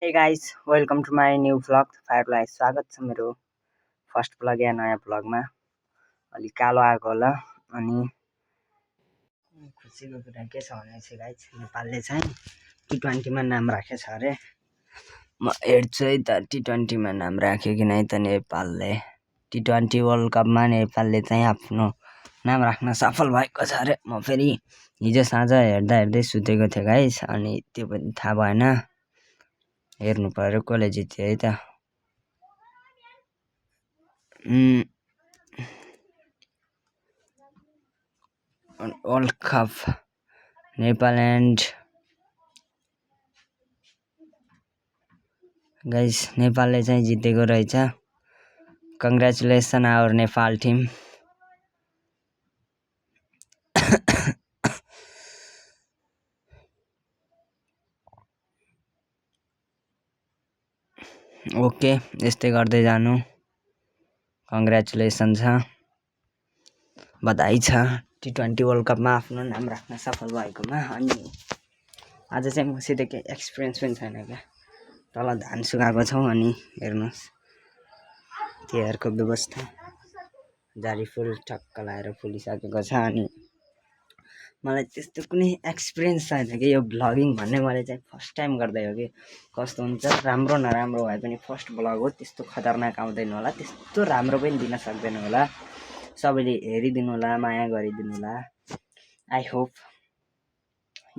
हे guys welcome to my new vlog तपाईँहरूलाई स्वागत छ मेरो फर्स्ट भ्लग या नयाँ भ्लगमा। अलिक कालो आएको होला अनि खुसीको कुरा के छ भने चाहिँ गाइस नेपालले चाहिँ टी20मा नाम राखेछ अरे। म हेर्छु है त टी20मा नाम राख्यो कि नै त नेपालले। टी20 वर्ल्ड कपमा नेपालले चाहिँ आफ्नो नाम राख्न सफल भएको छ अरे। म फेरि हिजो साँझ हेर्दै सुतेको थिएँ गाइस, अनि त्यो पनि थाहा भएन। हेर्नु पर्यो कसले जित्यो है त। World cup Nepal and guys नेपालले चाहिँ जितेको रहेछ। Congratulations our Nepal team. Okay, यस्तै गर्दै जानु। कङ्ग्रेचुलेसन छ, बधाई छ टी20 वर्ल्ड कपमा आफ्नो नाम राख्न सफल भएकोमा। अनि आज चाहिँ मसित केही एक्सपिरियन्स पनि छैन क्या। तल धान सुकाएको छौँ अनि हेर्नुहोस् तिहारको व्यवस्था जारी फुल ठक्क लाएर फुलिसकेको छ। अनि मलाई त्यस्तो कुनै एक्सपिरियन्स छैन कि यो भ्लगिङ भन्ने मैले चाहिँ फर्स्ट टाइम गर्दै हो कि कस्तो हुन्छ। राम्रो नराम्रो भए पनि फर्स्ट भ्लग हो, त्यस्तो खतरनाक आउँदैन होला, त्यस्तो राम्रो पनि दिन सक्दैन होला। सबैले हेरिदिनु होला, माया गरिदिनु होला। I hope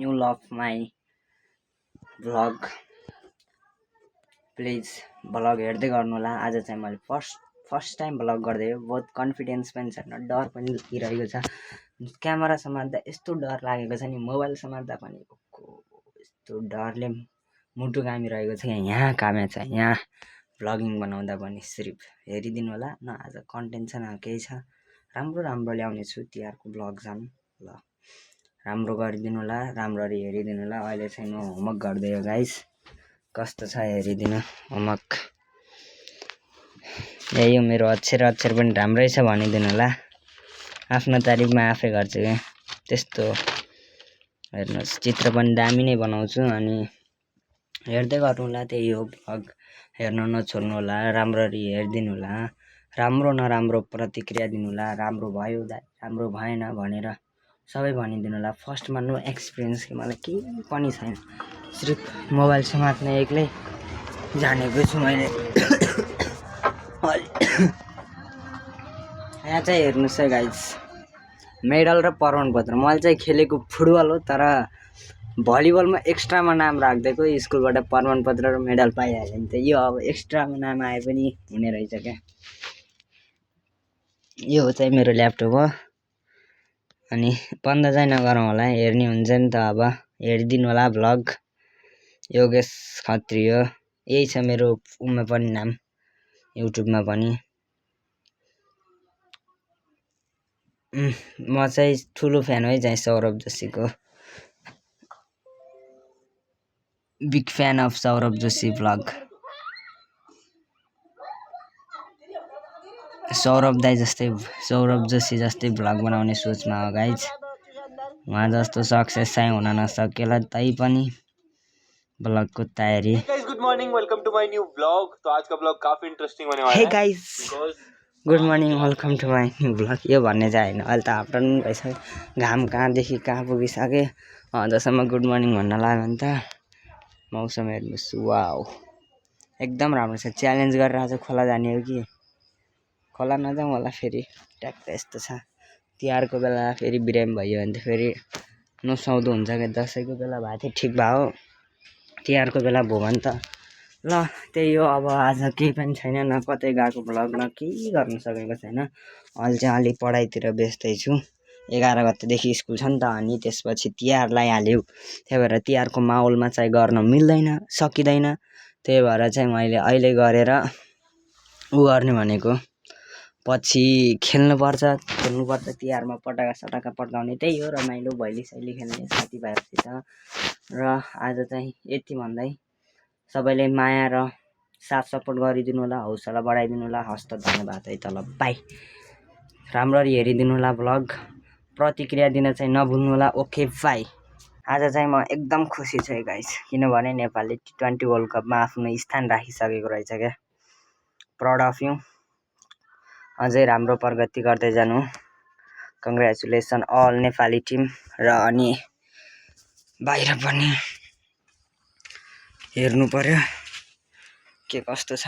you love my vlog. Please vlog हेर्दै गर्नु होला। आज चाहिँ मैले फर्स्ट टाइम भ्लग गर्दै हो। बहुत कन्फिडेन्स पनि छैन, डर पनि लागिरहेको छ। क्यामेरा समात्दा यस्तो डर लागेको छ नि, मोबाइल समात्दा पनि यस्तो डरले मुटु कामिरहेको छ। यहाँ काम्या छ, यहाँ भ्लगिङ बनाउँदा पनि। सिर्फ हेरिदिनु होला न। आज कन्टेन्ट छ न केही छ। राम्रो ल्याउने छु तिहारको भ्लग झन्। ल राम्रो गरिदिनु होला, राम्ररी हेरिदिनु होला। अहिले चाहिँ म होमवर्क गर्दै हो गाइस। कस्तो छ हेरिदिनु होमवर्क। यही हो मेरो अक्षर पनि राम्रै छ भनिदिनु होला। आफ्नो तारिफमा आफै गर्छु क्या, त्यस्तो हेर्नुहोस्। चित्र पनि दामी नै बनाउँछु। अनि हेर्दै गर्नु होला। त्यही हो भ्लग, हेर्न नछोड्नु होला। राम्ररी हेरिदिनु होला। राम्रो नराम्रो प्रतिक्रिया दिनु होला। राम्रो भयो राम्रो भएन भनेर सबै भनिदिनु होला। फर्स्टमा नो एक्सपिरियन्स कि मलाई केही पनि छैन, सिर्फ मोबाइल समात्ने एक्लै जानेको छु मैले। यहाँ चाहिँ हेर्नुहोस् है गाइस, मेडल र प्रमाणपत्र। मैले चाहिँ खेलेको फुटबल हो, तर भलिबलमा एक्स्ट्रामा नाम राखिदिएको। स्कुलबाट प्रमाणपत्र र मेडल पाइहाल्यो नि त। यो अब एक्स्ट्रामा नाम आए पनि हुने रहेछ क्या। यो हो चाहिँ मेरो ल्यापटप हो। अनि बन्द चाहिँ नगरौँ होला, हेर्ने हुन्छ नि त। अब हेरिदिनु होला भ्लग। योगेश खत्री हो, यही छ मेरो उमा पनि नाम, युट्युबमा पनि। म चाहिँ ठुलो फ्यान है चाहिँ सौरभ जोशीको। Big fan of Saurabh Joshi vlog. Saurabh Joshi जस्तै भ्लग बनाउने सोचमा हो गाइज। उहाँ जस्तो सक्सेस चाहिँ हुन नसकेला, तै पनि ब्लॉग को तैयारी। Good morning, welcome to my new blog. तो आज का ब्लॉग काफी इंटरेस्टिंग होने वाला है। Hey guys, good morning, welcome to my new blog. यो भन्ने चाहिँ हैन, अहिले त आफ्टरनुन भइसक्यो। घाम कहाँदेखि कहाँ पुगिसके। जसम्म गुड मर्निङ भन्न लाग्यो भने त मौसम हेर्नुहोस्, वाउ एकदम राम्रो छ। च्यालेन्ज गरेर आज खोला जाने हो कि खोला नजाउँ होला फेरि। ट्याक्क यस्तो छ। तिहारको बेला फेरि बिरामी भयो भने त फेरि नसुहाउँदो हुन्छ क्या। दसैँको बेला भए थियो ठिक भयो, तिहारको बेला भयो भने त ल त्यही हो। अब आज केही पनि छैन, न कतै गएको भ्लग, न केही गर्न सकेको छैन। अहिले चाहिँ अलिक पढाइतिर व्यस्तै छु। 11 गतेदेखि स्कुल छ नि त, अनि त्यसपछि तिहार लगाइहाल्यो। त्यही भएर तिहारको माहौलमा चाहिँ गर्न मिल्दैन, सकिँदैन। त्यही भएर चाहिँ मैले अहिले गरेर उ गर्ने भनेको। पछि खेल्नुपर्छ तिहारमा पटाका सटाका पड्काउने। त्यही हो रमाइलो, भैली सैली खेल्ने साथीभाइहरूसित। र आज चाहिँ यति भन्दै सबैले माया र साथ सपोर्ट गरिदिनु होला, हौसला बढाइदिनु होला। हस्त धन्यवाद है त। ल बाई। राम्ररी हेरिदिनु होला भ्लग। प्रतिक्रिया दिन चाहिँ नभुल्नु होला। Okay by. आज चाहिँ म एकदम खुसी छु है गाइस, किनभने नेपालले T20 वर्ल्ड कपमा आफ्नो स्थान राखिसकेको रहेछ क्या। Proud of you. अझै राम्रो प्रगति गर्दै जानु। कङ्ग्रेचुलेसन अल नेपाली टिम र अनि बाहिर पनि हेर्नु पर्यो के कस्तो छ।